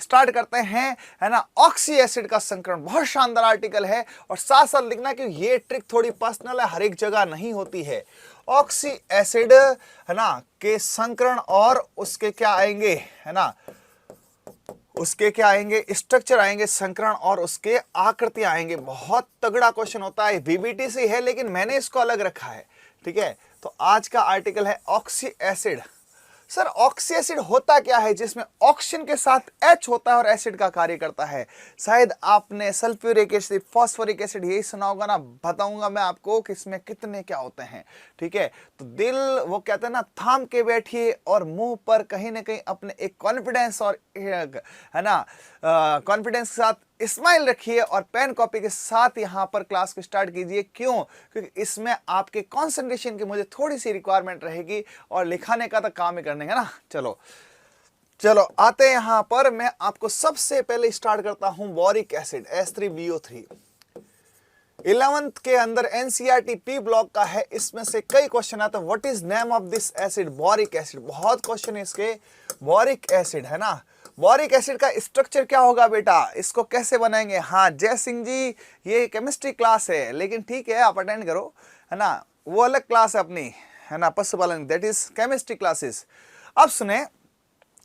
Start करते हैं, है ना। ऑक्सी एसिड का संकरण, बहुत शानदार आर्टिकल है, और साथ साथ लिखना कि ये ट्रिक थोड़ी पर्सनल है, हर एक जगह नहीं होती है। ऑक्सी एसिड, है ना, के संकरण और उसके क्या आएंगे, है ना, उसके क्या आएंगे, स्ट्रक्चर आएंगे, संकरण और उसके आकृति आएंगे। बहुत तगड़ा क्वेश्चन होता है, बीबीटी से है लेकिन मैंने इसको अलग रखा है, ठीक है। तो आज का आर्टिकल है oxy acid. Sir oxy acid होता क्या है, जिसमें ऑक्सीजन के साथ H होता है और एसिड का कार्य करता है। शायद आपने सल्फ्यूरिक एसिड, फास्फोरिक एसिड यही सुना होगा ना। बताऊंगा मैं आपको कि इसमें कितने क्या होते हैं, ठीक है। तो दिल, वो कहते हैं ना, थाम के बैठिए और मुंह पर कहीं ना कहीं अपने एक कॉन्फिडेंस और, है ना, कॉन्फिडेंस के साथ स्माइल रखिए और पेन कॉपी के साथ यहां पर क्लास को स्टार्ट कीजिए। क्यों? क्योंकि इसमें आपके कंसंट्रेशन की मुझे थोड़ी सी रिक्वायरमेंट रहेगी और लिखाने का तो काम ही करने का ना। चलो चलो आते हैं यहां पर। मैं आपको सबसे पहले स्टार्ट करता हूं बोरिक एसिड H3BO3। 11th के अंदर एनसीईआरटी पी ब्लॉक का है, इसमें से कई क्वेश्चन आते हैं। What is name of this acid? Boric acid. बहुत क्वेश्चन है इसके। बोरिक एसिड, है ना। बोरिक एसिड का स्ट्रक्चर क्या होगा बेटा, इसको कैसे बनाएंगे? हाँ जय सिंह जी, ये केमिस्ट्री क्लास है लेकिन ठीक है आप अटेंड करो, है ना, वो अलग क्लास है अपनी, है ना, पशुपालन, दैट इज केमिस्ट्री क्लासेस। अब सुने,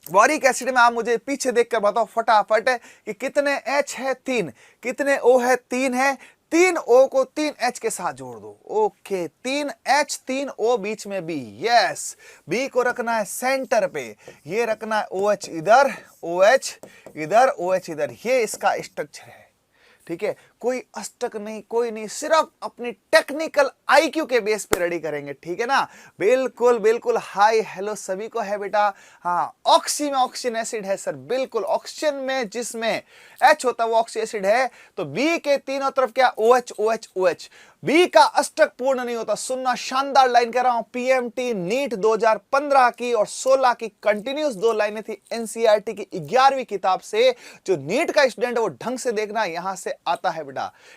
बोरिक एसिड में आप मुझे पीछे देखकर बताओ फटाफट कि कितने H है? 3। कितने O है? 3 है। 3 O को 3 H के साथ जोड़ दो। ओके, 3 H 3 O, बीच में B। यस, B को रखना है सेंटर पे, ये रखना है OH इधर, OH इधर, OH इधर। ये इसका स्ट्रक्चर है, ठीक है। कोई अष्टक नहीं, कोई नहीं, सिर्फ अपनी टेक्निकल आईक्यू के बेस पे रेडी करेंगे, ठीक है ना। बिल्कुल बिल्कुल। हाय हेलो सभी को है बेटा। हाँ, ऑक्सी में ऑक्सीजन एसिड है सर, बिल्कुल। ऑक्सीजन में जिसमें H होता है वो ऑक्सी एसिड है। तो B के तीनों तरफ क्या? OH OH OH। B का अष्टक पूर्ण नहीं होता। सुनना, शानदार लाइन कह रहा हूं, पीएमटी नीट 2015 की और 16 की कंटिन्यूस 2 लाइनें थी एनसीईआरटी की 11वीं किताब से। जो नीट का स्टूडेंट है वो ढंग से देखना, यहां से आता है बेटा।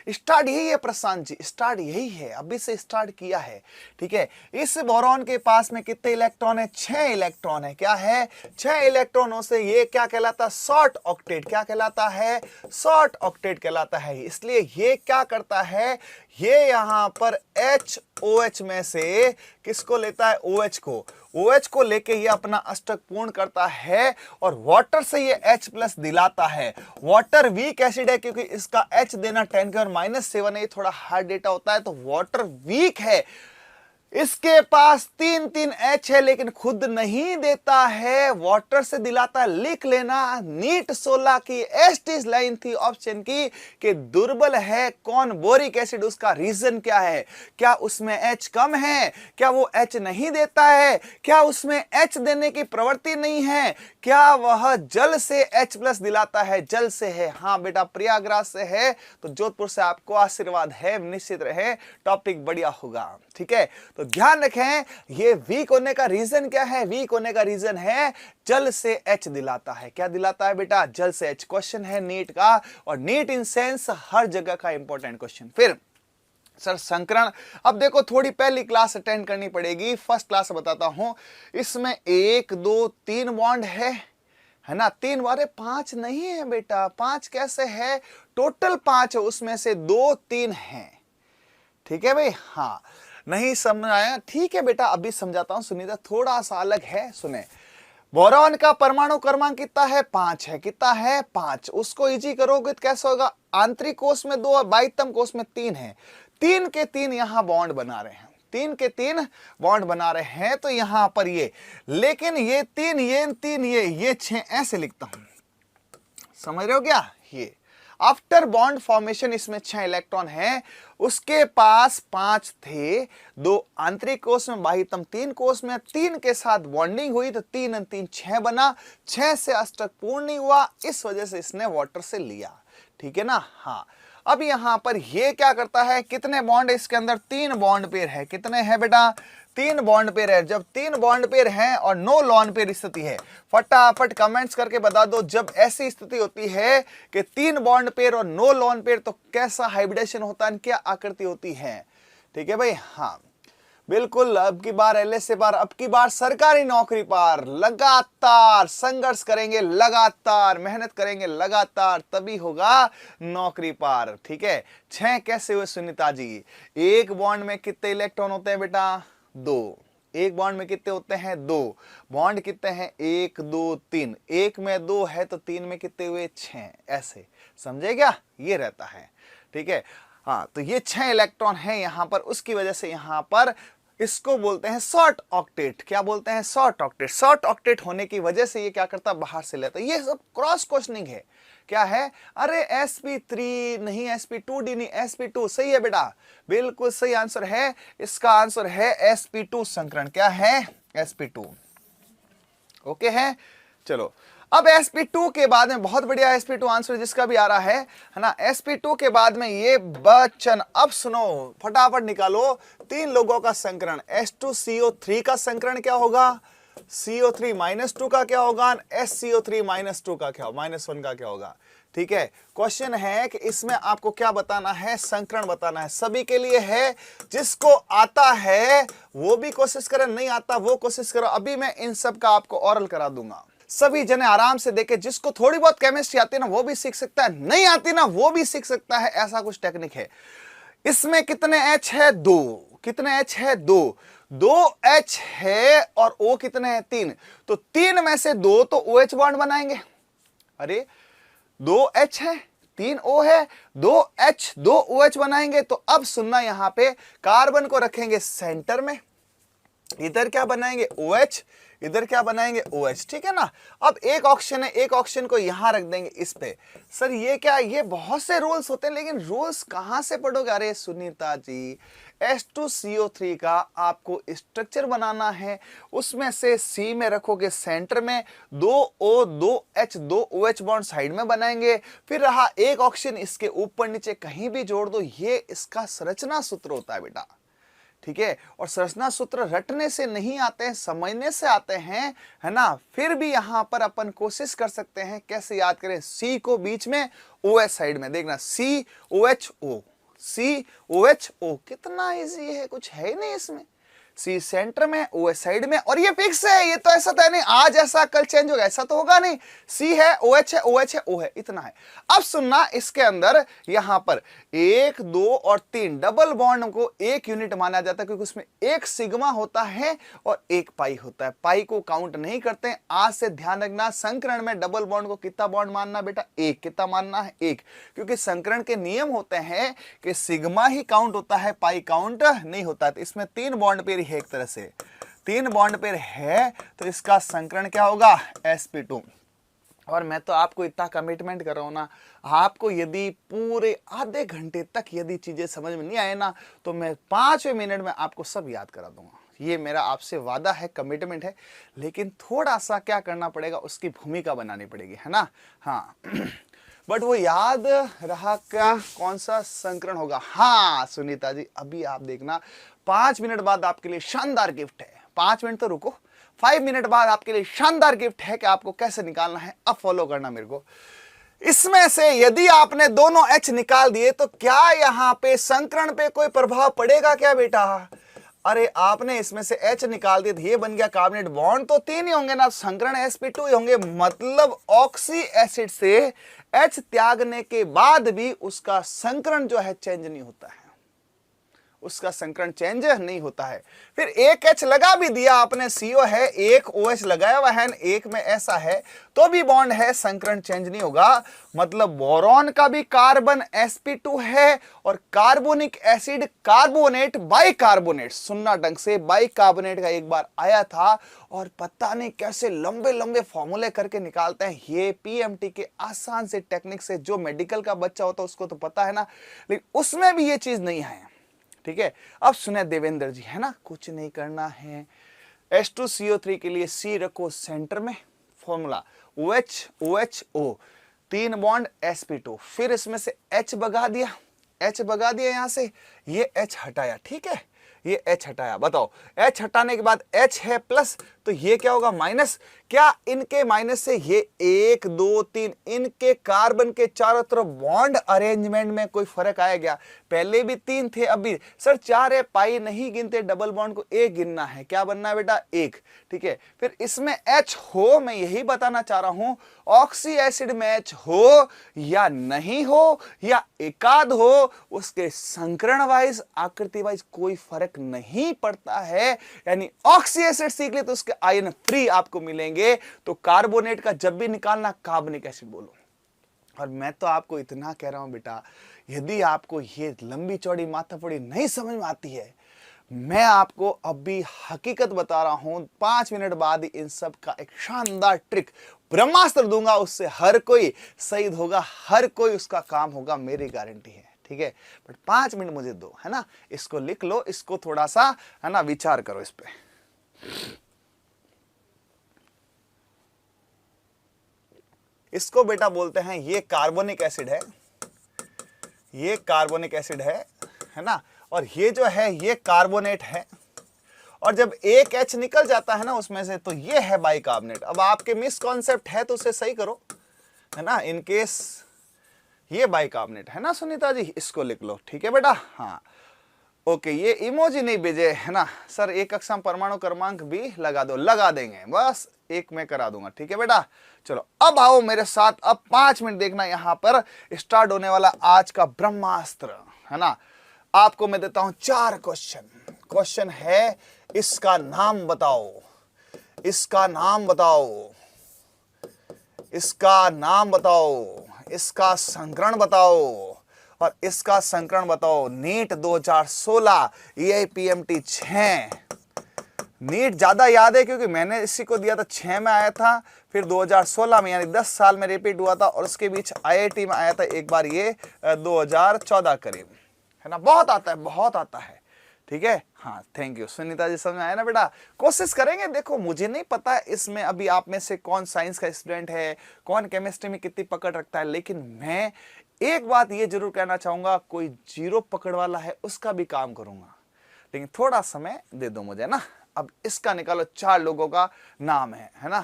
स्टार्ट यही है प्रशांत जी, स्टार्ट यही है, अभी से स्टार्ट किया है, ठीक है। इस बोरॉन के पास में कितने इलेक्ट्रॉन है? 6 इलेक्ट्रॉन है। क्या है? 6 इलेक्ट्रॉनों से ये क्या कहलाता है? Short octet. क्या कहलाता है? शॉर्ट ऑक्टेट कहलाता है। इसलिए ये क्या करता है, ये यहां पर HOH में से किसको लेता है? OH को। OH को लेके ये अपना अष्टक पूर्ण करता है और वाटर से ये H प्लस दिलाता है। वाटर वीक एसिड है क्योंकि इसका H देना 10⁻⁷ है, ये थोड़ा हार्ड डेटा होता है, तो वाटर वीक है। इसके पास 3 H है लेकिन खुद नहीं देता है, वाटर से दिलाता है। लिख लेना, नीट 16 की एस्टिस लाइन थी ऑप्शन की कि दुर्बल है कौन? Boric acid. उसका रीजन क्या है? क्या उसमें H कम है? क्या वो H नहीं देता है? क्या उसमें H देने की प्रवृत्ति नहीं है? क्या वह जल से H प्लस दिलाता है? जल से है। हाँ बेटा, प्रयागराज से है तो जोधपुर से आपको आशीर्वाद है, निश्चित रहे टॉपिक बढ़िया होगा, ठीक है। तो ध्यान रखें, ये वीक होने का रीजन क्या है? वीक होने का रीजन है जल से H दिलाता है। क्या दिलाता है बेटा? जल से H। क्वेश्चन है नीट का, और नीट इन सेंस हर जगह का इंपॉर्टेंट क्वेश्चन। फिर सर संकरण, अब देखो थोड़ी पहली क्लास अटेंड करनी पड़ेगी, फर्स्ट क्लास बताता हूं। इसमें 1 2 3 बॉन्ड है ना। 3 बारे 5 नहीं है बेटा। 5 कैसे है? टोटल 5 है, उसमें से 2 3 हैं, ठीक है भाई। हाँ, नहीं समझ आया? ठीक है बेटा, अभी समझाता हूं। सुनीता, थोड़ा सा अलग है, सुने। बोरॉन का परमाणु क्रमांक कितना है? 5 है। कितना है? 5। उसको इजी करोगे तो कैसे होगा? आंतरिक कोष में 2 और बाह्यतम कोष में 3 है। 3 के 3 यहां बॉन्ड बना रहे हैं, 3 के 3 बॉन्ड बना रहे हैं। तो यहां पर ये, लेकिन ये 3 ये 3 ये 6 ऐसे लिखता हूं, समझ रहे हो क्या? ये आफ्टर बॉन्ड फॉर्मेशन इसमें 6 इलेक्ट्रॉन है, उसके पास 5 थे। 2 आंतरिक कोष में, बाह्यतम 3 कोष में। 3 के साथ बॉन्डिंग हुई तो 3 और 3 6 बना। 6 से अष्टक पूर्ण नहीं हुआ, इस वजह से इसने वाटर से लिया, ठीक है ना। हाँ, अब यहां पर ये क्या करता है? कितने बॉन्ड है इसके अंदर? 3 बॉन्ड पेयर है। कितने हैं बेटा? 3 बॉन्ड पेयर है। जब 3 बॉन्ड पेयर हैं और नो लॉन पेयर स्थिति है, फटाफट कमेंट्स करके बता दो, जब ऐसी स्थिति होती है कि 3 बॉन्ड पेयर और नो लॉन पेयर, तो कैसा हाइब्रिडेशन होता है, क्या आकृति होती है, ठीक है भाई। हाँ, बिल्कुल, अब की बार एलएसए पार, अब की बार सरकारी नौकरी पार। लगातार संघर्ष करेंगे, लगातार मेहनत करेंगे, लगातार, तभी होगा नौकरी पार। ठीक है, 6 कैसे हुए सुनीता जी? एक बॉन्ड में कितने इलेक्ट्रॉन होते हैं बेटा? 2। एक बॉन्ड में कितने होते हैं? 2। बॉन्ड कितने हैं? 1 2 3। एक में 2 है तो 3 में कितने हुए? 6। ऐसे समझे क्या? ये रहता है। ठीक है, हाँ, तो ये 6 इलेक्ट्रॉन है यहां पर, उसकी वजह से यहां पर इसको बोलते हैं शॉर्ट ऑक्टेट। क्या बोलते हैं? Short octet. शॉर्ट ऑक्टेट होने की वजह से ये क्या करता है? बाहर से लेता है। ये सब क्रॉस क्वेश्चनिंग है। क्या है? अरे sp3 नहीं, sp2d नहीं, sp2। सही है बेटा, बिल्कुल सही आंसर है। इसका आंसर है sp2 संकरण। क्या है? sp2। ओके है, चलो अब sp2 के बाद में बहुत बढ़िया sp2 आंसर जिसका भी आ रहा है ना, sp2 के बाद में ये बच्चन, अब सुनो फटाफट निकालो 3 लोगों का संकरण। H2CO3 का संकरण क्या होगा? CO3 -2 का क्या होगा? SCO3 -2 का क्या, -1 का क्या होगा? ठीक है, क्वेश्चन है कि इसमें आपको क्या बताना है? संकरण बताना है। सभी के लिए है, जिसको आता है वो भी कोशिश करें, नहीं आता वो कोशिश करो। अभी मैं इन सब का आपको ओरल करा दूंगा, सभी जने आराम से देखे। जिसको थोड़ी बहुत केमिस्ट्री आती है ना वो भी सीख सकता है, नहीं आती ना वो भी सीख सकता है, ऐसा कुछ टेक्निक है। इसमें कितने H है? 2। कितने H है? 2। 2 H है और O कितने हैं? 3। तो 3 में से 2 तो OH बॉन्ड बनाएंगे। अरे 2 H है, 3 O है, 2 H 2 OH बनाएंगे। तो अब सुनना, यहां पे कार्बन को रखेंगे सेंटर में, इधर क्या बनाएंगे? OH, इधर क्या बनाएंगे? OH। ठीक है ना। अब एक ऑप्शन है, एक ऑप्शन को यहां रख देंगे इस पे। सर ये क्या? ये बहुत से रूल्स होते हैं, लेकिन रूल्स कहां से पढ़ोगे? अरे सुनीता जी, H2CO3 का आपको स्ट्रक्चर बनाना है, उसमें से C में रखोगे सेंटर में, 2O 2H 2OH bond side में बनाएंगे। फिर रहा एक ऑप्शन, इसके ऊपर नीचे कहीं भी जोड़ दो। ये इसका संरचना सूत्र होता है बेटा। ठीक है, और संरचना सूत्र रटने से नहीं आते हैं, समझने से आते हैं, है ना। फिर भी यहां पर अपन कोशिश कर सकते हैं, कैसे याद करें? C को बीच में, OH साइड में, देखना COHO, COHO। कितना इजी है, कुछ है ही नहीं इसमें। C सेंटर में, OH साइड में, और ये फिक्स है। ये तो ऐसा तो नहीं आज ऐसा कल चेंज होगा, ऐसा तो होगा नहीं। C है, OH है, OH है, O है, इतना है। अब सुनना, इसके अंदर यहां पर 1 2 और 3 डबल बॉन्ड को एक यूनिट माना जाता है, क्योंकि उसमें एक सिग्मा होता है और एक पाई होता है। पाई को काउंट नहीं करते हैं। आज से ध्यान रखना, संकरण में डबल बॉन्ड को कितना बॉन्ड मानना बेटा? 1। कितना मानना है? 1। क्योंकि संकरण के नियम होते हैं कि सिग्मा ही काउंट होता है, पाई काउंट नहीं होता है। तो इसमें 3 बॉन्ड पेयर है, एक तरह से 3 बॉन्ड पेयर है, तो इसका संकरण क्या होगा? sp2। और मैं तो आपको इतना कमिटमेंट कर रहा हूं ना, आपको यदि पूरे आधे घंटे तक यदि चीजें समझ में नहीं आए ना, तो मैं 5वें मिनट में आपको सब याद करा दूंगा। ये मेरा आपसे वादा है, कमिटमेंट है। लेकिन थोड़ा सा क्या करना पड़ेगा, उसकी भूमिका बनानी पड़ेगी, है ना। हाँ बट वो याद रहा क्या? कौन सा संकरण होगा? हाँ सुनीता जी, अभी आप देखना, 5 मिनट बाद आपके लिए शानदार गिफ्ट है। 5 मिनट तो रुको, 5 मिनट बाद आपके लिए शानदार गिफ्ट है कि आपको कैसे निकालना है। अब फॉलो करना मेरे को। इसमें से यदि आपने दोनों H निकाल दिए तो क्या यहां पे संकरण पे कोई प्रभाव पड़ेगा क्या बेटा? अरे आपने इसमें से H निकाल दिया, ये बन गया कार्बोनेट बॉन्ड, तो 3 ही होंगे ना, संकरण sp2 ही होंगे। मतलब ऑक्सी एसिड से H त्यागने के बाद भी उसका संकरण जो है चेंज नहीं होता है, उसका संकरण चेंज नहीं होता है। फिर एक H लगा भी दिया आपने, CO है, एक OH लगाया हुआ है, एक में ऐसा है, तो भी बॉन्ड है, संकरण चेंज नहीं होगा। मतलब बोरॉन का भी कार्बन sp2 है, और कार्बोनिक एसिड कार्बोनेट बाइकार्बोनेट। सुनना ढंग से, बाइकार्बोनेट का एक बार आया था, और पता नहीं कैसे लंबे लंबे फॉर्मूले करके निकालते हैं। ये PMT के आसान से टेक्निक से, जो मेडिकल का बच्चा होता है उसको तो पता है ना, लेकिन उसमें भी ये चीज नहीं है। ठीक है, अब सुने देवेंद्र जी, है ना, कुछ नहीं करना है। H2CO3 के लिए C रखो सेंटर में, formula OH OH O, 3 bond sp2। फिर इसमें से H भगा दिया, H भगा दिया यहां से, ये H हटाया। ठीक है, ये H हटाया। बताओ, H हटाने के बाद H है प्लस, तो ये क्या होगा माइनस। क्या इनके माइनस से ये 1 2 3 इनके कार्बन के चारों तरफ बॉन्ड अरेंजमेंट में कोई फर्क आया क्या? पहले भी 3 थे, अभी सर 4 है, पाई नहीं गिनते, डबल बॉन्ड को 1 गिनना है। क्या बनना है बेटा? 1। ठीक है, फिर इसमें H हो, मैं यही बताना चाह रहा हूं, ऑक्सी एसिड में H हो या नहीं हो या एकाध हो, उसके संकरण वाइज आकृति वाइज कोई फर्क नहीं पड़ता है। यानी ऑक्सी एसिड सीख ले तो उसके आयन फ्री आपको मिलेंगे। तो कार्बोनेट का जब भी निकालना कार्बनिक एसिड बोलो। और मैं तो आपको इतना कह रहा हूं बेटा, यदि आपको ये लंबी चौड़ी माथापड़ी नहीं समझ में आती है, मैं आपको अभी हकीकत बता रहा हूं, 5 मिनट बाद ही इन सब का एक शानदार ट्रिक ब्रह्मास्त्र दूंगा, उससे हर कोई शहीद होगा, हर कोई उसका काम होगा, मेरी गारंटी है। ठीक है, बट 5 मिनट मुझे दो, है ना। इसको लिख लो, इसको थोड़ा सा है ना विचार करो इस पे। इसको बेटा बोलते हैं, ये कार्बोनिक एसिड है, ये कार्बोनिक एसिड है ना, और ये जो है ये कार्बोनेट है। और जब एक H निकल जाता है ना उसमें से, तो ये है बाइकार्बोनेट। अब आपके मिस कॉन्सेप्ट है तो उसे सही करो, है ना। इन केस ये बाइकार्बोनेट है ना सुनीता जी, इसको लिख लो। ठीक है बेटा, हाँ ओके। ये इमोजी नहीं भेजे है ना सर, एक अक्षम परमाणु क्रमांक भी लगा दो, लगा देंगे, बस एक मैं करा दूंगा। ठीक है बेटा, चलो अब आओ मेरे साथ, अब 5 मिनट देखना, यहां पर स्टार्ट होने वाला आज का ब्रह्मास्त्र, है ना। आपको मैं देता हूं 4 क्वेश्चन। क्वेश्चन है, इसका नाम बताओ, इसका नाम बताओ, इसका नाम बताओ, इसका संकरण बताओ और इसका संकरण बताओ। NEET 2016 EIPMT 6। नीट ज्यादा याद है क्योंकि मैंने इसी को दिया था, 6 में आया था, फिर 2016 में, यानी 10 साल में रिपीट हुआ था, और उसके बीच IIT में आया था एक बार, ये 2014 करीब, है ना। बहुत आता है, बहुत आता है। ठीक है, हाँ थैंक यू सुनीता जी, समझ में आया ना बेटा। कोशिश करेंगे, देखो मुझे नहीं पता इसमें अभी आप में से कौन साइंस का स्टूडेंट है, कौन केमिस्ट्री में कितनी पकड़ रखता है, लेकिन मैं एक बात ये जरूर कहना चाहूंगा, कोई 0 पकड़ वाला है उसका भी काम करूंगा, लेकिन थोड़ा समय दे दो मुझे ना। अब इसका निकालो, 4 लोगों का नाम है ना।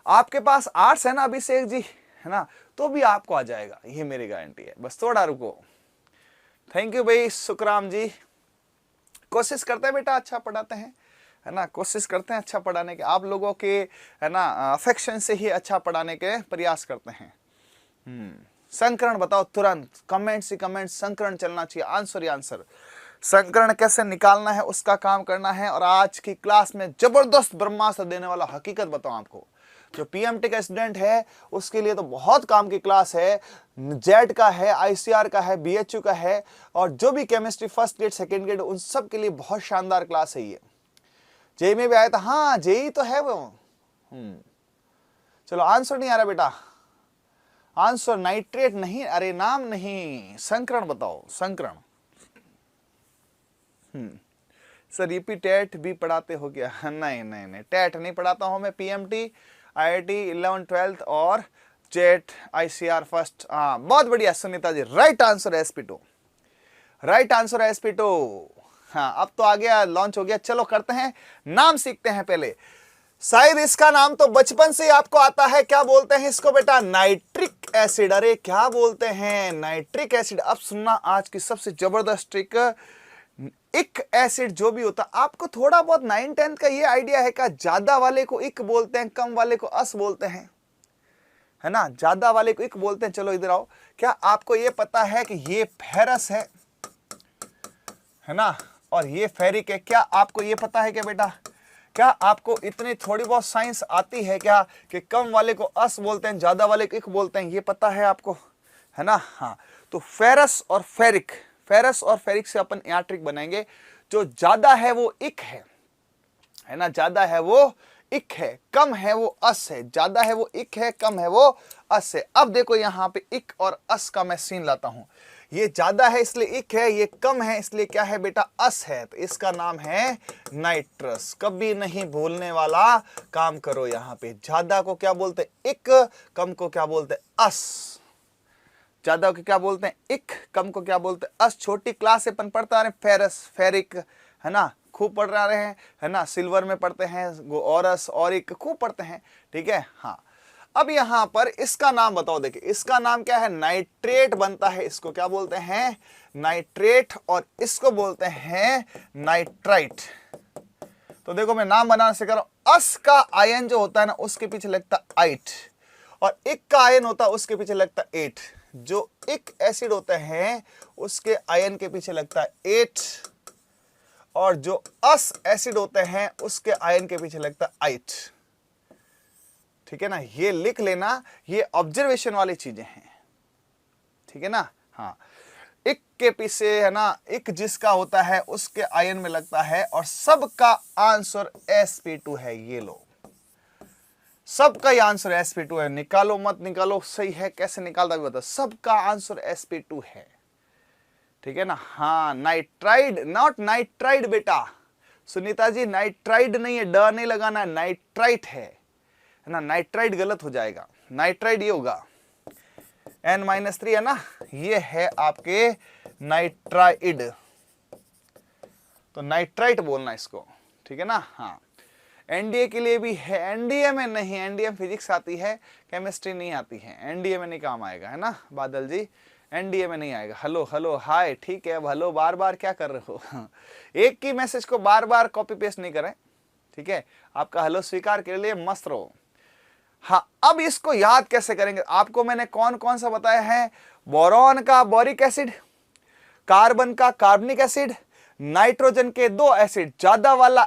आपके पास आर्ट्स है ना अभिषेक जी, है ना, तो भी आपको आ जाएगा, ये मेरी गारंटी है, बस थोड़ा रुको। थैंक यू भाई सुखराम जी। कोशिश करते हैं बेटा, अच्छा पढ़ाते हैं, है ना, कोशिश करते हैं अच्छा पढ़ाने के, आप लोगों के है ना अफेक्शन से ही अच्छा पढ़ाने के प्रयास करते हैं। संकरण बताओ तुरंत, कमेंट से कमेंट, संकरण चलना चाहिए, आंसर ही आंसर। संकरण कैसे निकालना है उसका काम करना है, और आज की क्लास में जबरदस्त ब्रह्मास्त्र देने वाला हकीकत बताऊं आपको। जो PMT का स्टूडेंट है उसके लिए तो बहुत काम की क्लास है, जेड का है, ICR का है, BHU का है, और जो भी chemistry first grade second grade उन सब के लिए बहुत शानदार क्लास है ये। जेई में भी आया था, हाँ जेई तो है वो। चलो आंसर नहीं आ रहा बेटा, आंसर नाइट्रेट नहीं, अरे नाम नहीं, संकरण बताओ, संकरण। सर रीपी टेट भी पढ़ाते हो क्या? नहीं नहीं नहीं, टेट नहीं पढ़ाता हूं मैं, PMT IIT 11th 12th और जेट ICR फर्स्ट। हाँ बहुत बढ़िया Sunita ji, right answer SP2, right answer SP2। हाँ अब तो आ गया, लॉन्च हो गया। चलो करते हैं, नाम सीखते हैं पहले। शायद इसका नाम तो बचपन से ही आपको आता है, क्या बोलते हैं इसको बेटा? Nitric acid. अरे क्या बोलते हैं? Nitric acid. अब सुनना आज की सबसे जबरदस्त ट्रिक, इक एसिड जो भी होता, आपको थोड़ा बहुत 9th 10th का ये आइडिया है का, ज्यादा वाले को इक बोलते हैं, कम वाले को अस बोलते हैं, है ना, ज्यादा वाले को इक बोलते हैं। चलो इधर आओ, क्या आपको ये पता है कि ये फेरस है ना, और ये फेरिक है? क्या आपको ये पता है क्या बेटा? क्या आपको इतनी थोड़ी बहुत साइंस आती है क्या कि कम वाले को अस बोलते हैं, ज्यादा वाले को इक बोलते हैं? ये पता है आपको, है ना। हाँ तो फेरस और फेरिक, फेरस और फेरिक से अपन यहाँ ट्रिक बनाएंगे। जो ज्यादा है वो इक है ना, ज्यादा है वो इक है, कम है वो अस है, ज्यादा है वो इक है, कम है वो अस है। अब देखो यहाँ पे इक और अस का मैं सीन लाता हूं, ये ज्यादा है इसलिए इक है, ये कम है इसलिए क्या है बेटा? अस है। तो इसका नाम है नाइट्रस। कभी नहीं भूलने वाला काम करो। यहाँ पे ज्यादा को क्या बोलते हैं? इक, कम को क्या बोलते हैं? अस। ज्यादा को क्या बोलते हैं? इक, कम को क्या बोलते हैं? अस। छोटी क्लास से अपन पढ़ता रहे, फेरस फेरिक, है ना, खूब पढ़ रहे हैं, है ना, सिल्वर में पढ़ते हैं, औरस और एक खूब पढ़ते हैं, ठीक है। हाँ, अब यहां पर इसका नाम बताओ। देखिए इसका नाम क्या है, नाइट्रेट बनता है। इसको क्या बोलते हैं, नाइट्रेट, और इसको बोलते हैं नाइट्राइट। तो देखो मैं नाम बनाना सिखा रहा हूं। अस का आयन जो होता है ना उसके पीछे लगता आइट, और इक का आयन होता है उसके पीछे लगता एट। जो इक एसिड होते हैं उसके आयन के पीछे लगता है एट, और जो अस एसिड होते हैं उसके आयन के पीछे लगता है आइट, ठीक है ना। ये लिख लेना, ये ऑब्जर्वेशन वाली चीजें हैं, ठीक है ना। हाँ, इक के पीछे, है ना, इक जिसका होता है उसके आयन में लगता है, और सबका आंसर sp2 है। ये लो, सबका ही आंसर sp2 है। निकालो मत निकालो, सही है, कैसे निकालता भी बता, सबका आंसर sp2 है, ठीक है ना। हाँ, नाइट्राइड, नॉट नाइट्राइड बेटा, सुनीता जी नाइट्राइड नहीं है, ड नहीं लगाना, नाइट्राइट है ना। नाइट्राइड गलत हो जाएगा, नाइट्राइड ये होगा N-3 है ना, ये है आपके नाइट्राइड, तो नाइट्राइट बोलना इसको, ठीक है ना। हाँ, एनडीए के लिए भी है, एनडीए में नहीं, एनडीए में फिजिक्स आती है, केमिस्ट्री नहीं आती है, एनडीए में नहीं काम आएगा, है ना बादल जी, एनडीए में नहीं आएगा। हेलो हेलो हाय, ठीक है, अब हेलो बार बार क्या कर रहे हो एक ही मैसेज को बार बार कॉपी पेस्ट नहीं करें, ठीक है। आपका हेलो स्वीकार के लिए मस्त रहो। हाँ, अब इसको याद कैसे करेंगे, आपको मैंने कौन कौन सा बताया है, बोरॉन का बोरिक एसिड, कार्बन का कार्बनिक एसिड, नाइट्रोजन के दो एसिड, ज्यादा वाला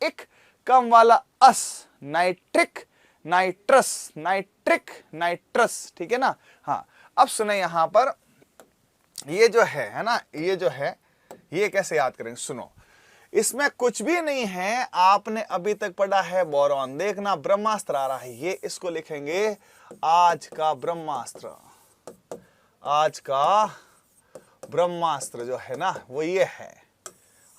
इक, कम वाला अस, नाइट्रिक नाइट्रस, नाइट्रिक नाइट्रस, ठीक है ना। हाँ, अब सुने यहां पर ये जो है ना, ये जो है ये कैसे याद करेंगे, सुनो, इसमें कुछ भी नहीं है, आपने अभी तक पढ़ा है बोरॉन। देखना ब्रह्मास्त्र आ रहा है, ये इसको लिखेंगे आज का ब्रह्मास्त्र। आज का ब्रह्मास्त्र जो है ना वो ये है,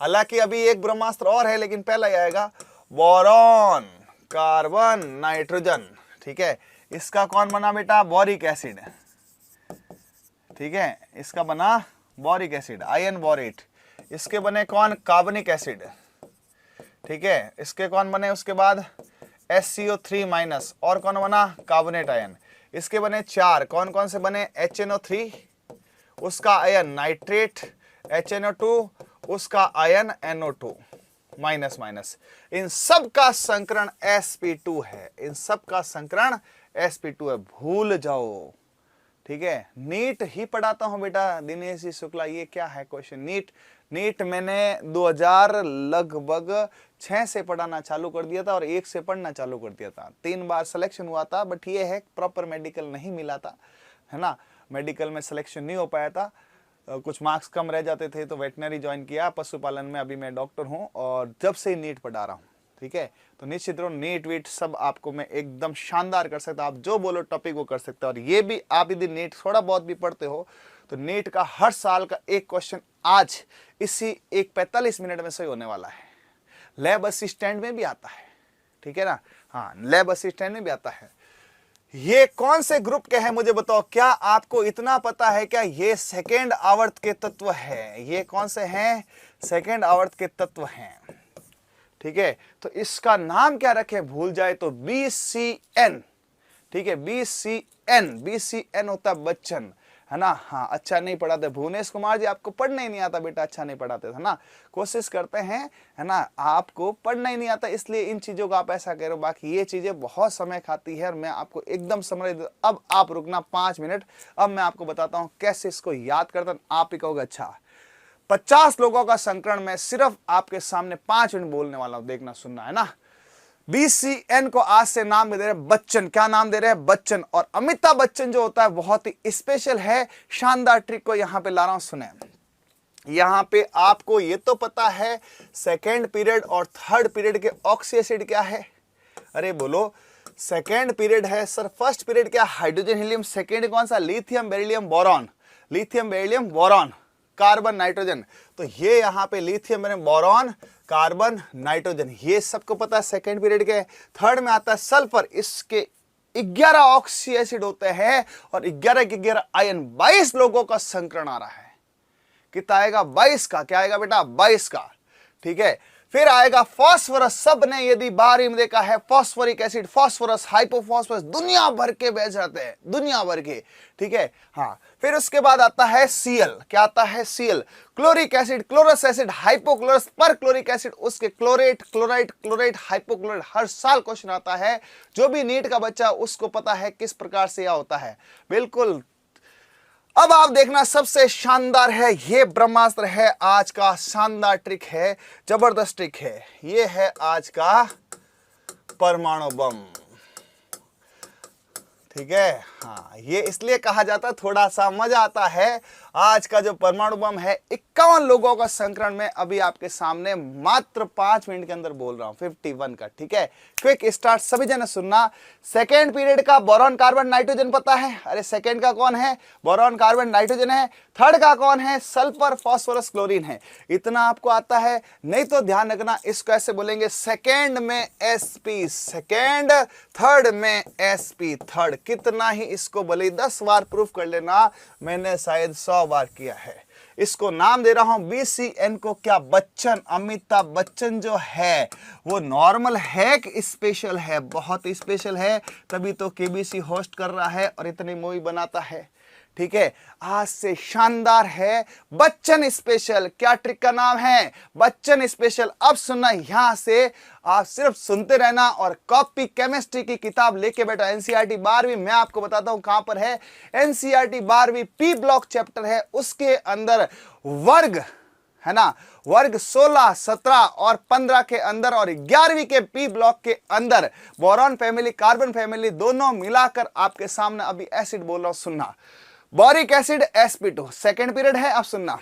हालांकि अभी एक ब्रह्मास्त्र और है, लेकिन पहला ही आएगा बोरॉन, कार्बन, नाइट्रोजन, ठीक है। इसका कौन बना बेटा, बोरिक एसिड, ठीक है, इसका बना बोरिक एसिड, आयन बोरेट। इसके बने कौन, कार्बनिक एसिड, ठीक है। इसके कौन बने उसके बाद SCO3 माइनस, और कौन बना, कार्बोनेट आयन। इसके बने चार, कौन कौन से बने, HNO3, उसका आयन नाइट्रेट, HNO2, उसका आयन NO2 माइनस माइनस। इन सब का संकरण sp2 है, इन सब का संकरण sp2 है, भूल जाओ, ठीक है। नीट ही पढ़ाता हूं बेटा दिनेश जी शुक्ला। ये क्या है क्वेश्चन, नीट मैंने 2000 लगभग 6 से पढ़ाना चालू कर दिया था, और 1 से पढ़ना चालू कर दिया था। 3 बार सिलेक्शन हुआ था, बट ये है प्रॉपर मेडिकल नहीं मिला था, है ना, मेडिकल में सिलेक्शन नहीं हो पाया था, कुछ मार्क्स कम रह जाते थे, तो वेटनरी ज्वाइन किया, पशुपालन में अभी मैं डॉक्टर हूं, और जब से नीट पढ़ा रहा हूं, ठीक है। तो निश्चित रूप नीट वीट सब आपको मैं एकदम शानदार कर सकता, आप जो बोलो टॉपिक वो कर सकते हो। और ये भी आप यदि नीट थोड़ा बहुत भी पढ़ते हो तो नीट का हर साल का एक क्वेश्चन आज इसी 45 मिनट में सही होने वाला है। लैब असिस्टेंट में भी आता है, ठीक है ना। हाँ, लैब असिस्टेंट में भी आता है। ये कौन से ग्रुप के हैं मुझे बताओ, क्या आपको इतना पता है क्या, ये सेकेंड आवर्त के तत्व है। ये कौन से हैं, सेकेंड आवर्त के तत्व हैं, ठीक है। तो इसका नाम क्या रखें, भूल जाए तो BCN, ठीक है, BCN होता है बच्चन, है ना। हाँ, अच्छा नहीं पढ़ाते भुवनेश कुमार जी, आपको पढ़ना ही नहीं आता बेटा, अच्छा नहीं पढ़ाते थे ना, कोशिश करते हैं, है ना, आपको पढ़ना ही नहीं आता, इसलिए इन चीजों को आप ऐसा करो। बाकी ये चीजें बहुत समय खाती है, और मैं आपको एकदम समझ, अब आप रुकना 5 मिनट, अब मैं आपको बताता हूँ कैसे इसको याद करता। आप ही कहोगे अच्छा, 50 लोगों का संकरण में सिर्फ आपके सामने 5 मिनट बोलने वाला हूं, देखना सुनना, है ना। BCN को आज से नाम दे रहे हैं बच्चन, क्या नाम दे रहे हैं, बच्चन। और अमिताभ बच्चन जो होता है बहुत ही स्पेशल है, शानदार ट्रिक को यहां पे ला रहा हूं, सुने। यहां पे आपको ये तो पता है सेकेंड पीरियड और थर्ड पीरियड के ऑक्सी एसिड क्या है, अरे बोलो, सेकेंड पीरियड है सर, फर्स्ट पीरियड क्या, हाइड्रोजन हीलियम, सेकेंड कौन सा, lithium beryllium boron, lithium beryllium boron, carbon nitrogen. तो ये यहाँ पे lithium beryllium boron, carbon nitrogen, ये सबको पता है सेकेंड पीरियड के। थर्ड में आता है सल्फर, इसके 11 ऑक्सी एसिड होते हैं, और 11 के 11 आयन, 22 लोगों का संकरण आ रहा है। कितना आएगा, 22 का, क्या आएगा बेटा, 22 का। ठीक है। फिर आएगा फास्फोरस, सब ने यदि बारे में देखा है, फास्फोरिक एसिड, फास्फोरस, हाइपोफॉस्फोरस, दुनिया भर के बेच जाते हैं, दुनिया भर के, ठीक है। हाँ, फिर उसके बाद आता है Cl, क्या आता है Cl, chloric acid, chlorous acid, hypochlorous, perchloric acid, उसके क्लोरेट, क्लोराइड, क्लोराइड, हाइपोक्लोराइड, हर साल क्वेश्चन आता है। जो भी नीट का बच्चा उसको पता है किस प्रकार से यह होता है, बिल्कुल। अब आप देखना, सबसे शानदार है ये ब्रह्मास्त्र है, आज का शानदार ट्रिक है, जबरदस्त ट्रिक है, ये है आज का परमाणु बम, ठीक है। हाँ, ये इसलिए कहा जाता है, थोड़ा सा मजा आता है। आज का जो परमाणु बम है, 51 लोगों का संकरण में अभी आपके सामने मात्र 5 मिनट के अंदर बोल रहा हूं, 51 का, ठीक है। क्विक स्टार्ट, सभी जने सुनना। सेकेंड पीरियड का बोरॉन कार्बन नाइट्रोजन पता है? अरे सेकेंड का कौन है? बोरॉन कार्बन नाइट्रोजन है। थर्ड का कौन है? सल्फर फास्फोरस क्लोरीन है। इतना आपको आता है? नहीं तो ध्यान रखना, इसको ऐसे बोलेंगे, सेकेंड में sp सेकेंड, थर्ड में sp थर्ड। कितना ही इसको भले 10 बार प्रूफ कर लेना, मैंने शायद 100 बार किया है। इसको नाम दे रहा हूं BCN को, क्या बच्चन, अमिताभ बच्चन जो है वो नॉर्मल है कि स्पेशल है? बहुत स्पेशल है, तभी तो KBC होस्ट कर रहा है और इतनी मूवी बनाता है, ठीक है। आज से शानदार है बच्चन स्पेशल। क्या ट्रिक का नाम है? बच्चन स्पेशल। अब सुनना, यहां से आप सिर्फ सुनते रहना और कॉपी केमिस्ट्री की किताब लेके बैठो। NCERT 12वीं, मैं आपको बताता हूं कहां पर है। NCERT 12वीं P ब्लॉक चैप्टर है, उसके अंदर वर्ग है ना, वर्ग 16, 17 और 15 के अंदर, और 11वीं के P ब्लॉक के अंदर बोरॉन फैमिली, कार्बन फैमिली दोनों मिलाकर आपके सामने अभी एसिड बोल रहा हूं, सुनना। Boric acid sp2, second period है, अब सुनना।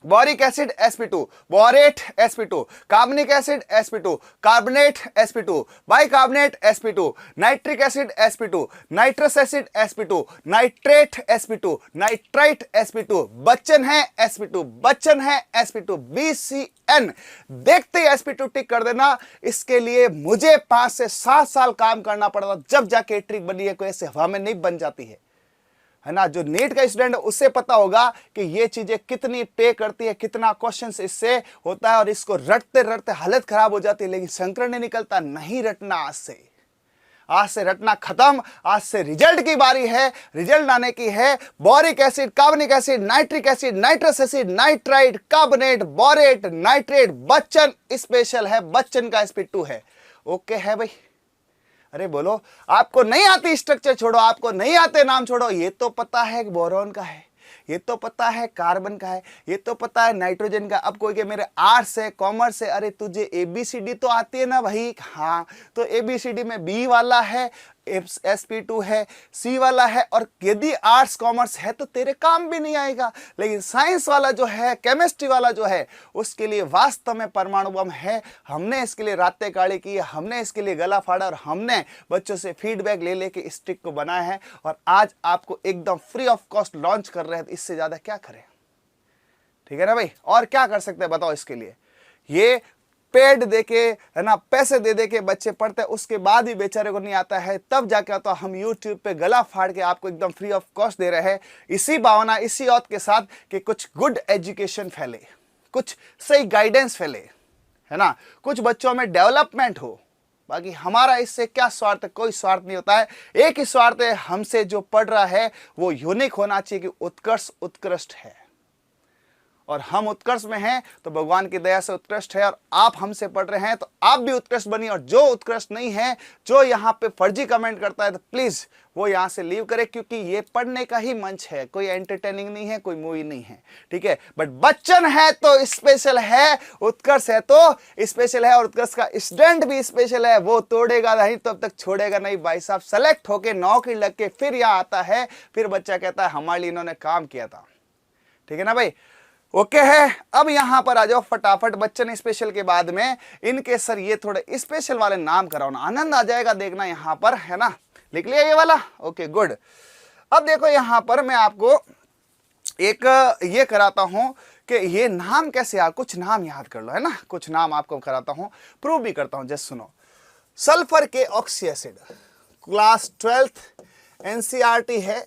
Boric acid sp2, borate sp2, कार्बनिक acid sp2, carbonate sp2, bicarbonate sp2, nitric acid sp2, nitrous acid sp2, nitrate sp2, nitrite sp2, Bachchan है sp2, बच्चन है sp2, BCN। देखते ही sp2 टिक कर देना। इसके लिए मुझे 5 से 7 साल काम करना पड़ा था, जब जाके ट्रिक बनी है, कोई ऐसे हवा में नहीं बन जाती है ना। जो नीट का स्टूडेंट है उससे पता होगा कि ये चीजें कितनी पे करती है, कितना क्वेश्चन इससे होता है, और इसको रटते रटते हालत खराब हो जाती है, लेकिन संकरण नहीं निकलता। नहीं रटना, आज से रटना खत्म। आज से रिजल्ट की बारी है, रिजल्ट आने की है। बोरिक एसिड, कार्बनिक acid, nitric acid, nitrous acid, nitrite, carbonate, borate, nitrate, Bachchan special है, बच्चन का sp2 है। ओके है भाई? अरे बोलो, आपको नहीं आती स्ट्रक्चर छोड़ो, आपको नहीं आते नाम छोड़ो। ये तो पता है कि बोरॉन का है, ये तो पता है कार्बन का है, ये तो पता है नाइट्रोजन का। अब कोई के मेरे आर्ट्स है, कॉमर्स है, अरे तुझे ABCD तो आती है ना भाई? हाँ, तो ABCD में B वाला है, sp2 है, C वाला है, और यदि आर्ट्स कॉमर्स है तो तेरे काम भी नहीं आएगा। लेकिन साइंस वाला जो है, केमिस्ट्री वाला जो है, उसके लिए वास्तव में परमाणु बम है। हमने इसके लिए रातें काढ़ी की, हमने इसके लिए गला फाड़ा, और हमने बच्चों से फीडबैक ले लेके इस ट्रिक को बनाया है, और आज आपको एकदम फ्री ऑफ कॉस्ट लॉन्च कर रहे हैं। इससे ज्यादा क्या करें? ठीक है ना भाई? और क्या कर सकते हैं बताओ इसके लिए? ये पेड देके, है ना, पैसे दे के बच्चे पढ़ते हैं, उसके बाद भी बेचारे को नहीं आता है, तब जाके आता हम YouTube पे गला फाड़ के आपको एकदम फ्री ऑफ कॉस्ट दे रहे हैं, इसी भावना, इसी औत के साथ कि कुछ गुड एजुकेशन फैले, कुछ सही गाइडेंस फैले, है ना, कुछ बच्चों में डेवलपमेंट हो। बाकी हमारा इससे क्या स्वार्थ है? कोई स्वार्थ नहीं होता है। एक ही स्वार्थ है, हमसे जो पढ़ रहा है वो यूनिक होना चाहिए कि उत्कृष्ट है, और हम उत्कर्ष में हैं तो भगवान की दया से उत्कृष्ट है, और आप हमसे पढ़ रहे हैं तो आप भी उत्कृष्ट बनिए। और जो उत्कृष्ट नहीं है, जो यहाँ पे फर्जी कमेंट करता है, तो प्लीज वो यहाँ से लीव करे, क्योंकि ये पढ़ने का ही मंच है, कोई एंटरटेनिंग नहीं है, कोई मूवी नहीं है, ठीक है। बट बच्चन है तो स्पेशल है, उत्कर्ष है तो स्पेशल है, और उत्कर्ष का स्टूडेंट भी स्पेशल है। वो तोड़ेगा नहीं तो अब तक छोड़ेगा नहीं भाई साहब। सेलेक्ट होके नौकरी लग के फिर यहाँ आता है, फिर बच्चा कहता है हमारे लिए इन्होंने काम किया था, ठीक है ना भाई? ओके है। अब यहां पर आ जाओ फटाफट। बच्चन स्पेशल के बाद में इनके सर ये थोड़े स्पेशल वाले नाम कराओ ना, आनंद आ जाएगा देखना यहां पर, है ना? लिख लिया ये वाला? Okay good. अब देखो यहां पर मैं आपको एक ये कराता हूं कि ये नाम कैसे यार, कुछ नाम याद कर लो, है ना, कुछ नाम आपको कराता हूं, प्रूव भी करता हूं। जस्ट सुनो, सल्फर के oxy acid, class 12th NCERT है,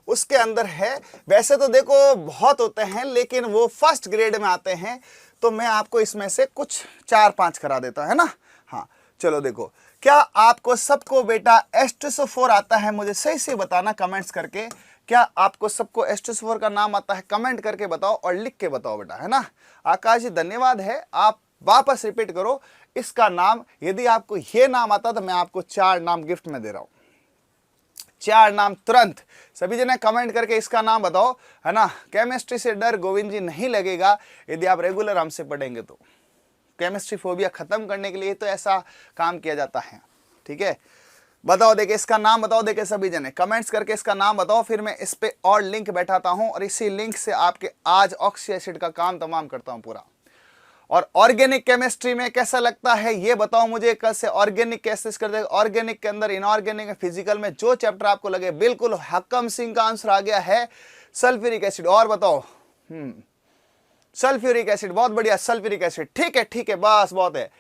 उसके अंदर है। वैसे तो देखो बहुत होते हैं, लेकिन वो फर्स्ट ग्रेड में आते हैं। तो मैं आपको इसमें से कुछ 4-5 करा देता है ना। हाँ चलो देखो, क्या आपको सबको बेटा H2SO4 आता है? मुझे सही से बताना कमेंट्स करके। क्या आपको सबको H2SO4 का नाम आता है? कमेंट करके बताओ और लिख के बताओ बेटा, है ना। आकाश जी धन्यवाद है, आप वापस रिपीट करो इसका नाम। यदि आपको ये नाम आता तो मैं आपको 4 नाम गिफ्ट में दे रहा हूं, 4 नाम तुरंत। सभी जने कमेंट करके इसका नाम बताओ, है ना। केमिस्ट्री से डर गोविंद जी नहीं लगेगा यदि आप रेगुलर हमसे पढ़ेंगे तो। केमिस्ट्री फोबिया खत्म करने के लिए तो ऐसा काम किया जाता है, ठीक है। बताओ देखे इसका नाम, बताओ देखे सभी जने कमेंट्स करके इसका नाम बताओ, फिर मैं इस पे और लिंक बैठाता हूं और इसी लिंक से आपके आज ऑक्सी एसिड का काम तमाम करता हूं पूरा। और ऑर्गेनिक केमिस्ट्री में कैसा लगता है ये बताओ मुझे, कल से ऑर्गेनिक कैसे कर देगा। ऑर्गेनिक के अंदर इनऑर्गेनिक फिजिकल में जो चैप्टर आपको लगे, बिल्कुल हकम सिंह का आंसर आ गया है सल्फ्यूरिक एसिड। और बताओ सल्फ्यूरिक एसिड, बहुत बढ़िया सल्फ्यूरिक एसिड, ठीक है ठीक है, बस बहुत है।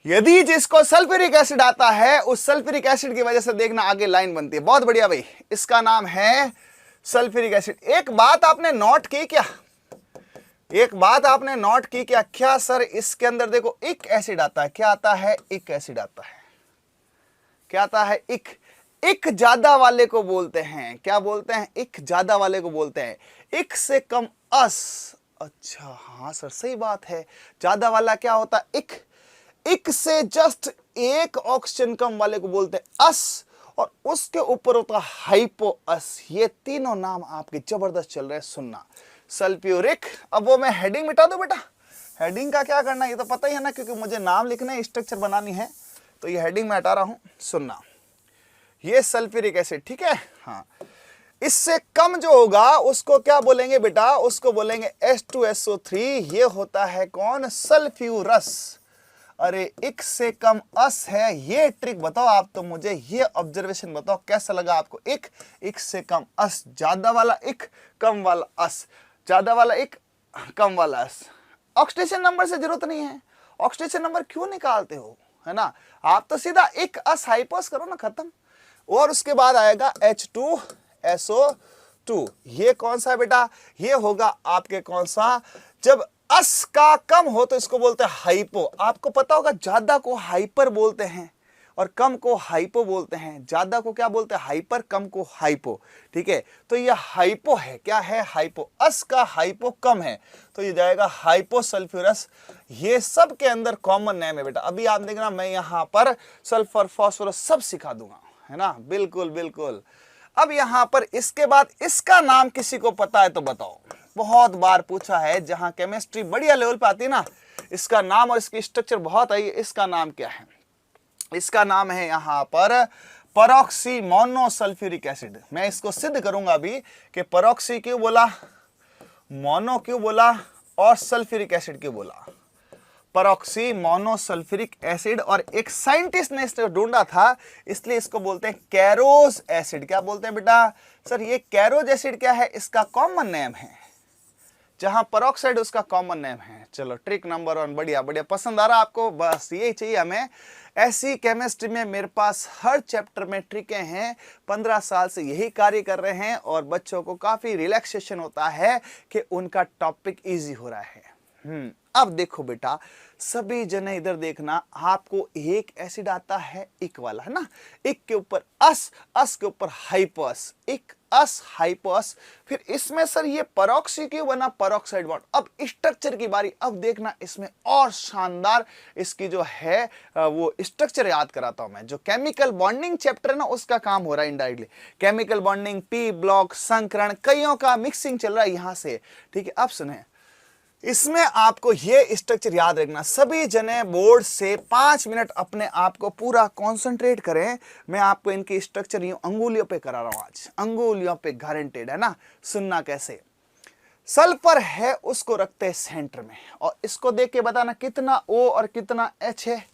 यदि जिसको सल्फ्यूरिक एसिड आता है उस सल्फ्यूरिक एसिड की वजह से देखना आगे लाइन बनती है। बहुत बढ़िया भाई, इसका नाम है सल्फ्यूरिक एसिड। एक बात आपने नोट की क्या, एक बात आपने नोट की क्या? क्या सर इसके अंदर देखो इक एसिड आता है। क्या आता है? इक एसिड आता है। क्या आता है? इक। इक ज्यादा वाले को बोलते हैं, क्या बोलते हैं? इक ज्यादा वाले को बोलते हैं। इक से कम अस। अच्छा हाँ सर सही बात है, ज्यादा वाला क्या होता है? इक। इक से जस्ट एक ऑक्सीजन कम वाले को बोलते हैं अस, और उसके ऊपर होता है हाइपो अस। ये तीनों नाम आपके जबरदस्त चल रहे हैं, सुनना। सल्फ्यूरिक, अब वो मैं हेडिंग मिटा दूं बेटा? हेडिंग का क्या करना है ये तो पता ही है ना, क्योंकि मुझे नाम लिखना है, स्ट्रक्चर बनानी है, तो ये हेडिंग मैं हटा रहा हूं, सुनना। ये सल्फ्यूरिक एसिड, ठीक है। हाँ, इससे कम जो होगा उसको क्या बोलेंगे बेटा? उसको बोलेंगे H2SO3। ये होता है कौन? सल्फ्यूरस। अरे इक से कम अस है, ये ट्रिक बताओ आप तो मुझे, ये ऑब्जर्वेशन बताओ कैसा लगा आपको? इक, इक से कम अस, ज्यादा वाला इक, कम वाला अस, ज्यादा वाला इक, कम वाला अस। ऑक्सीडेशन नंबर से जरूरत नहीं है, ऑक्सीडेशन नंबर क्यों निकालते हो, है ना। आप तो सीधा इक अस हाइपोस करो ना, खत्म। और उसके बाद आएगा H2SO2। ये कौन सा है बेटा? ये होगा आपके कौन सा? जब अस का कम हो तो इसको बोलते हैं हाइपो। आपको पता होगा ज्यादा को हाइपर बोलते हैं और कम को हाइपो बोलते हैं। ज्यादा को क्या बोलते हैं? हाइपर, कम को हाइपो, ठीक है। तो ये हाइपो है, क्या है? हाइपो। अस का हाइपो कम है तो ये जाएगा हाइपो सल्फ्यूरस। ये सब के अंदर कॉमन नेम है बेटा। अभी आप देखना मैं यहां पर सल्फर फास्फोरस सब सिखा दूंगा, है ना। बिल्कुल बिल्कुल। अब यहां पर इसके बाद इसका नाम किसी को पता है तो बताओ? बहुत बार पूछा है, जहां केमिस्ट्री बढ़िया लेवल पे आती है ना, इसका नाम और इसकी स्ट्रक्चर बहुत आई है। इसका नाम क्या है? इसका नाम है यहां पर परऑक्सी मोनोसल्फ्यूरिक एसिड। मैं इसको सिद्ध करूंगा अभी कि परऑक्सी क्यों बोला, मोनो क्यों बोला और सल्फ्यूरिक एसिड क्यों बोला। परऑक्सी मोनोसल्फ्यूरिक एसिड, और एक साइंटिस्ट ने इसको ढूंढा था इसलिए इसको बोलते हैं कैरोज एसिड। क्या बोलते हैं बेटा? सर ये कैरोज एसिड क्या है? इसका कॉमन नेम है, जहां पेरोक्साइड उसका कॉमन नेम है। चलो ट्रिक नंबर 1, बढ़िया बढ़िया, पसंद आ रहा आपको? बस यही चाहिए हमें। ऐसी केमिस्ट्री में मेरे पास हर चैप्टर में ट्रिकें हैं, 15 साल से यही कार्य कर रहे हैं और बच्चों को काफी रिलैक्सेशन होता है कि उनका टॉपिक इजी हो रहा है। अब देखो बेटा, सभी जने इधर देखना, आपको एक एसिड आता है इक वाला, है ना। इक के ऊपर अस, अस के ऊपर हाइपोस, इक अस हाइपोस। फिर इसमें सर ये परऑक्सी क्यों बना? Peroxide bond. अब स्ट्रक्चर की बारी, अब देखना इसमें और शानदार इसकी जो है वो स्ट्रक्चर याद कराता हूं मैं। जो केमिकल बॉन्डिंग चैप्टर है ना, उसका काम हो रहा है indirectly. Chemical bonding, P block, संकरण, कईयों का मिक्सिंग चल रहा है यहां से, ठीक है। अब सुने, इसमें आपको ये स्ट्रक्चर याद रखना। सभी जने बोर्ड से 5 मिनट अपने आप को पूरा कंसंट्रेट करें। मैं आपको इनकी स्ट्रक्चर यूं अंगुलियों पे करा रहा हूं आज, अंगुलियों पे गारंटेड, है ना। सुनना कैसे। सल्फर है उसको रखते हैं सेंटर में, और इसको देख के बताना कितना O और कितना H है।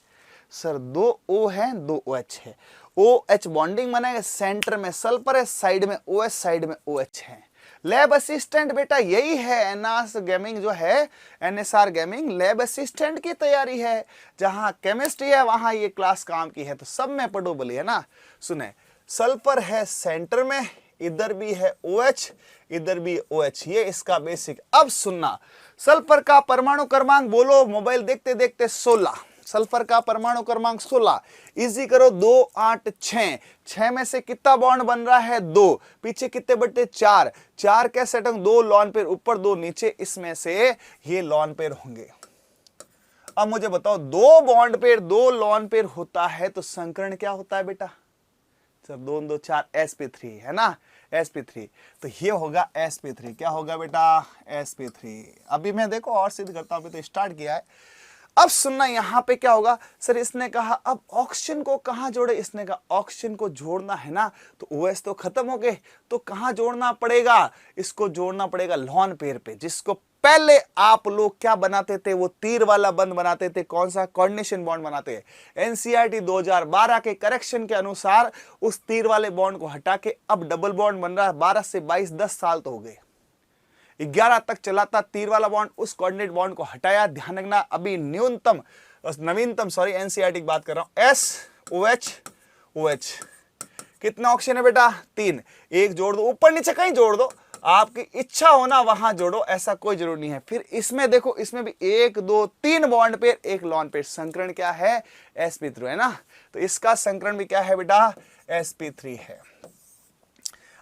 सर 2 O है, 2 OH है। OH बॉन्डिंग बनेगा, सेंटर में सल्फर है, साइड में OH, साइड में OH है। लैब असिस्टेंट बेटा यही है, एनएस गेमिंग जो है, NSR गेमिंग लैब असिस्टेंट की तैयारी है। जहां केमिस्ट्री है वहां ये क्लास काम की है, तो सब में पढ़ो बोली, है ना। सुने, सल्फर है सेंटर में, इधर भी है OH, इधर भी OH, ये इसका बेसिक। अब सुनना, सल्फर का परमाणु क्रमांक बोलो, मोबाइल देखते देखते 16। सल्फर का परमाणु क्रमांक 16, इजी करो 2 8 6, 6 में से कितना बॉन्ड बन रहा है 2, पीछे कितने बटे 4, 4 कैसे हटेंगे 2 लॉन पेयर ऊपर 2 नीचे, इसमें से ये लॉन पेयर होंगे। अब मुझे बताओ 2 बॉन्ड पेयर 2 लॉन पेयर होता है तो संकरण क्या होता है बेटा? सर 2 2 4 sp3 है ना, sp3, तो ये होगा sp3। क्या होगा बेटा? sp3। अभी मैं देखो और सिद्ध करता हूं, अभी तो स्टार्ट किया है। अब सुनना यहां पे क्या होगा, सर इसने कहा अब ऑक्सीजन को कहां जोड़े, इसने कहा ऑक्सीजन को जोड़ना है ना, तो OH तो खत्म हो गए, तो कहां जोड़ना पड़ेगा? इसको जोड़ना पड़ेगा लॉन पेयर पे, जिसको पहले आप लोग क्या बनाते थे, वो तीर वाला बंद बनाते थे। कौन सा? कोऑर्डिनेशन बॉन्ड बनाते हैं। एनसीईआरटी 2012 के करेक्शन के अनुसार उस तीर वाले बॉन्ड को हटा के अब डबल बॉन्ड बन रहा है। 12 से 22 10 साल तो हो गए। 11 तक चला था तीर वाला बॉन्ड, उस कोऑर्डिनेट बॉन्ड को हटाया। ध्यान रखना अभी नवीनतम एनसीईआरटी की बात कर रहा हूं। SOH OH कितना ऑक्सीजन है बेटा? 3। एक जोड़ दो, ऊपर नीचे कहीं जोड़ दो, आपकी इच्छा होना वहां जोड़ो, ऐसा कोई जरूरी नहीं है। फिर इसमें देखो, इसमें भी 1 2 3 बॉन्ड पेयर, एक लॉन पेयर। संकरण क्या है? sp3 है ना, तो इसका संकरण भी क्या है बेटा? sp3 है।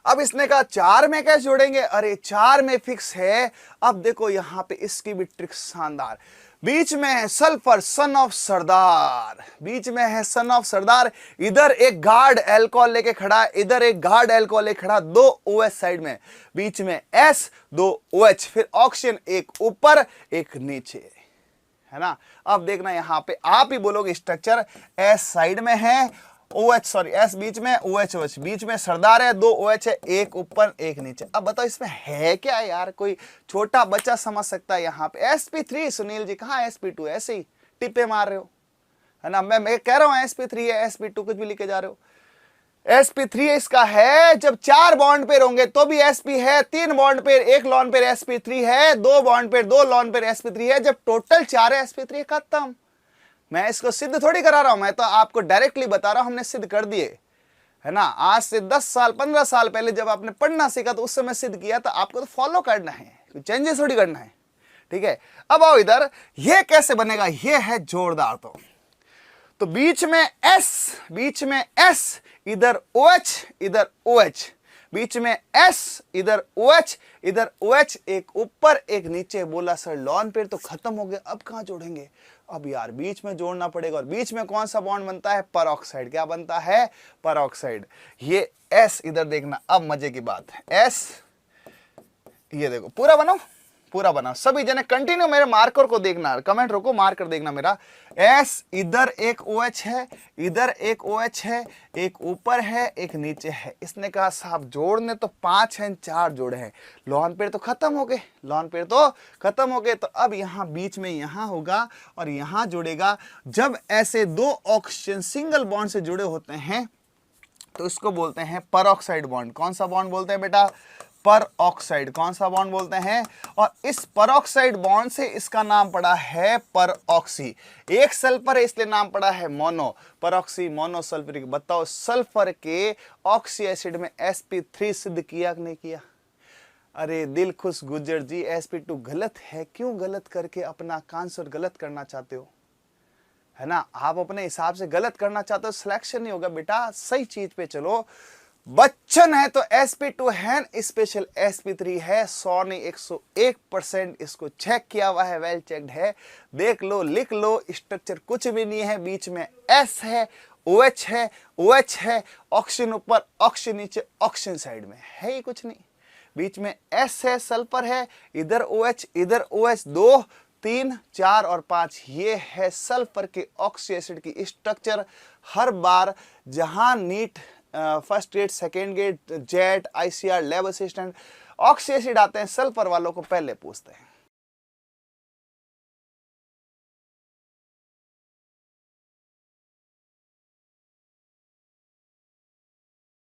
अब इसने कहा 4 में कैसे जोड़ेंगे? अरे 4 में फिक्स है। अब देखो यहां पे इसकी भी ट्रिक शानदार। बीच में है सल्फर सन ऑफ सरदार, बीच में है सन ऑफ सरदार। इधर एक गार्ड एल्कोहल लेके खड़ा है, इधर एक गार्ड एल्कोहल लेके खड़ा, 2 OH साइड में, बीच में S 2 OH, फिर ऑक्सीजन एक ऊपर एक नीचे, है ना। अब देखना यहां पे आप ही बोलोगे स्ट्रक्चर S साइड में है, S बीच में, OH बीच में, सरदार है, 2 OH है, एक ऊपर एक नीचे। अब बताओ इसमें है क्या यार? कोई छोटा बच्चा समझ सकता है। यहाँ पे sp3 सुनील जी, कहाँ sp2? ऐसे ही टिप्पे मार रहे हो, है ना। मैं कह रहा हूँ sp3 है, sp2 कुछ भी लिखे जा रहे हो। sp3 इसका है। जब 4 बॉन्ड पेयर होंगे तो भी sp है, 3 बॉन्ड पेयर, एक लॉन पेयर sp3 है, 2 bond pair 2 lone pair sp3 है। जब टोटल 4 है sp3 खत्म। मैं इसको सिद्ध थोड़ी करा रहा हूं, मैं तो आपको डायरेक्टली बता रहा हूं, हमने सिद्ध कर दिए, है ना। आज से 10 साल 15 साल पहले जब आपने पढ़ना सीखा तो उस समय सिद्ध किया था। आपको तो फॉलो करना है, कोई चेंजेस थोड़ी करना है, ठीक है। अब आओ इधर, ये कैसे बनेगा? ये है जोरदार। तो बीच में S, इधर OH इधर OH, बीच में S इधर OH इधर OH, एक ऊपर एक नीचे। बोला सर लॉन पेयर तो खत्म हो गया, अब कहां जोड़ेंगे? अब यार बीच में जोड़ना पड़ेगा। और बीच में कौन सा बॉन्ड बनता है? परऑक्साइड। क्या बनता है? परऑक्साइड। ये S इधर देखना, अब मजे की बात है। S ये देखो, पूरा बनाओ, पूरा बनाओ सभी जने, कंटिन्यू मेरे मार्कर को देखना, कमेंट रोको, मार्कर देखना मेरा। S इधर एक OH है, इधर एक OH है, एक ऊपर है एक नीचे है। इसने कहा साहब जोड़ने तो 5 हैं, 4 जोड़े हैं, लॉन पेयर तो खत्म हो गए, लॉन पेयर तो खत्म हो गए। तो अब यहाँ बीच में यहाँ होगा और यहाँ जुड़ेगा। जब ऐसे 2 ऑक्सीजन सिंगल बॉन्ड से जुड़े होते हैं तो इसको बोलते हैं परऑक्साइड बॉन्ड। कौन सा बॉन्ड बोलते हैं बेटा? परऑक्साइड। कौन सा बॉन्ड बोलते हैं? और इस परऑक्साइड बॉन्ड से इसका नाम पड़ा है परऑक्सी। एक सल्फर है इसलिए नाम पड़ा है मोनो, परऑक्सी मोनो सल्फ्यूरिक। बताओ सल्फर के ऑक्सी एसिड में sp3 सिद्ध किया कि नहीं किया? अरे दिल खुश गुज्जर जी, sp2 गलत है। क्यों गलत करके अपना आंसर गलत करना चाहते हो, है ना। आप अपने हिसाब से गलत करना चाहते हो, सिलेक्शन नहीं होगा बेटा। सही चीज पे चलो। बच्चन है तो sp2 है, स्पेशल sp3 है। 100 नहीं 101% इसको चेक किया हुआ है, वेल चेक्ड है। देख लो, लिख लो, स्ट्रक्चर कुछ भी नहीं है। बीच में S है, OH है, OH है, ऑक्सीजन ऊपर ऑक्सीजन नीचे, ऑक्सीजन साइड में है ही कुछ नहीं। बीच में S है, सल्फर है, इधर OH इधर OH, 2 3 4 और 5। ये है सल्फर के ऑक्सी एसिड की स्ट्रक्चर। हर बार जहां NEET first grade, second grade, JET, ICR, lab assistant oxy acid आते हैं, सल्फर वालों को पहले पूछते हैं।